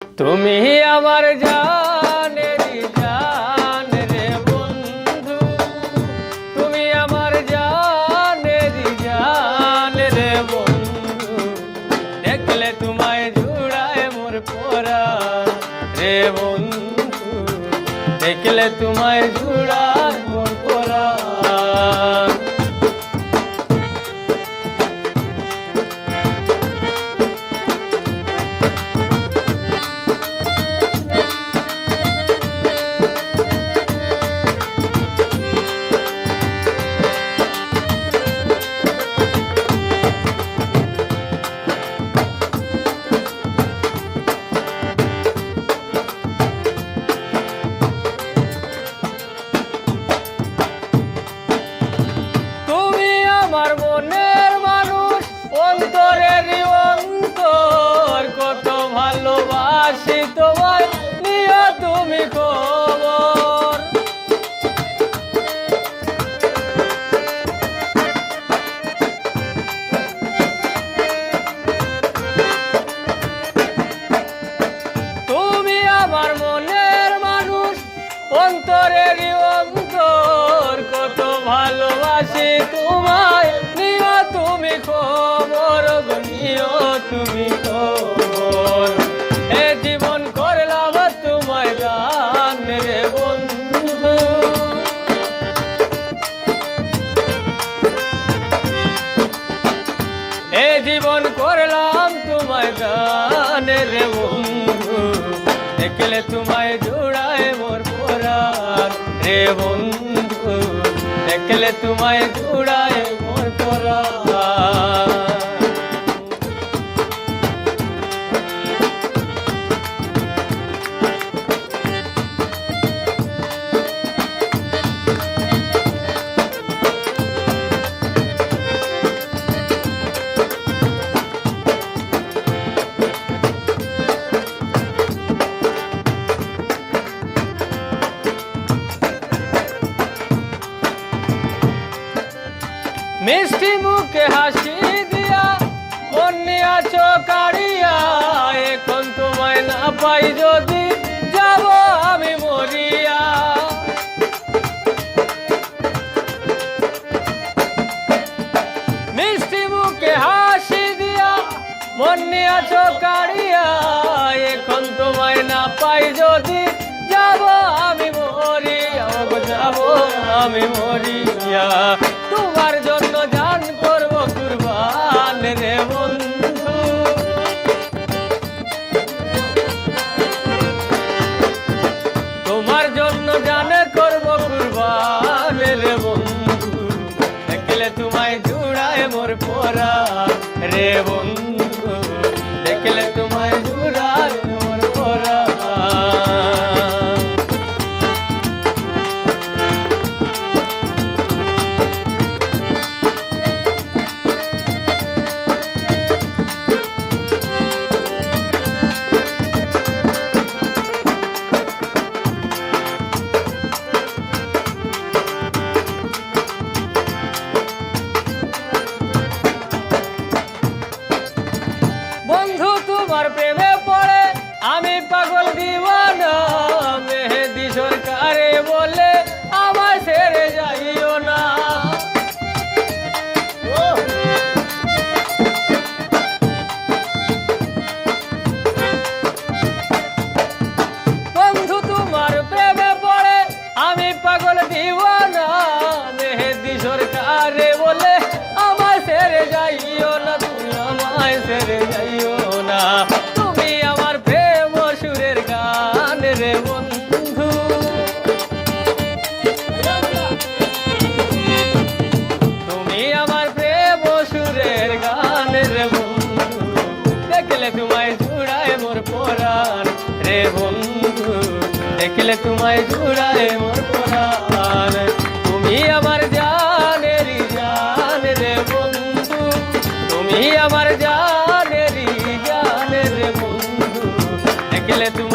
তুমি আমার জানেরি জান রে বন্ধু, তুমি আমার জানেরি জান রে বন্ধু, দেখলে তোমায় জুড়ায় মোর পরাণ রে বন্ধু, দেখলে তোমায় জুড়ায় মোর পরাণ। আমার মনের মানুষ, অন্তরেরই অন্তর, কত ভালোবাসি তোমায়, নিও তুমি খবর। তুমি আমার মনের মানুষ, অন্তরেরই অন্তর, কত ভালোবাসি তোমায়, নিও তুমি খবর, নিও তুমি খবর। এ জীবন করলাম তোমায় দান রে বন্ধু, এ জীবন করলাম তোমায় দান রে বন্ধু, দেখলে তোমায় জোড়ায় মোর পরাণ রে বন্ধু, দেখলে তোমায় জোড়ায় মোর পরাণ। মিষ্টি মুখে হাসি দিয়া মন নিয়াছো কাড়িয়া, এখন তোমায় না পাই যদি যাব আমি মরিয়া। মিষ্টি মুখে হাসি দিয়া মন নিয়াছো কাড়িয়া, এখন তোমায় না পাই যদি যাব আমি মরিয়া, যাব আমি মরিয়া। তোমার জন্য জান করব কুরবান রে বন্ধু, তোমার জন্য জান করব কুরবান রে বন্ধু, দেখলে তোমায় জুড়ায় মোর পরাণ রে বন্ধু, দেখলে তোমায় জুড়ায় মোর পরাণ। বন্ধু তোমার প্রেমে পড়ে আমি পাগল দিওয়ানা, মেহেদি সরকারে বলে আমার ছেড়ে যাইও না। বন্ধু তোমার প্রেমে পড়ে আমি পাগল দিওয়ানা, মেহেদি সরকারে বলে আমার ছেড়ে যাইও না, তুমি আমায় ছেড়ে যাইও না। তুমি আমার প্রেম সুরের গান রে বন্ধু, তুমি আমার প্রেম সুরের গান রে বন্ধু, দেখলে তোমায় জুড়ায় মোর পরাণ রে বন্ধু, দেখলে তোমায় জুড়ায় মোর পরাণ। তুমি আমার জানেরি জান রে বন্ধু, তুমি আমার জানেরি জান রে বন্ধু, দেখলে তুমি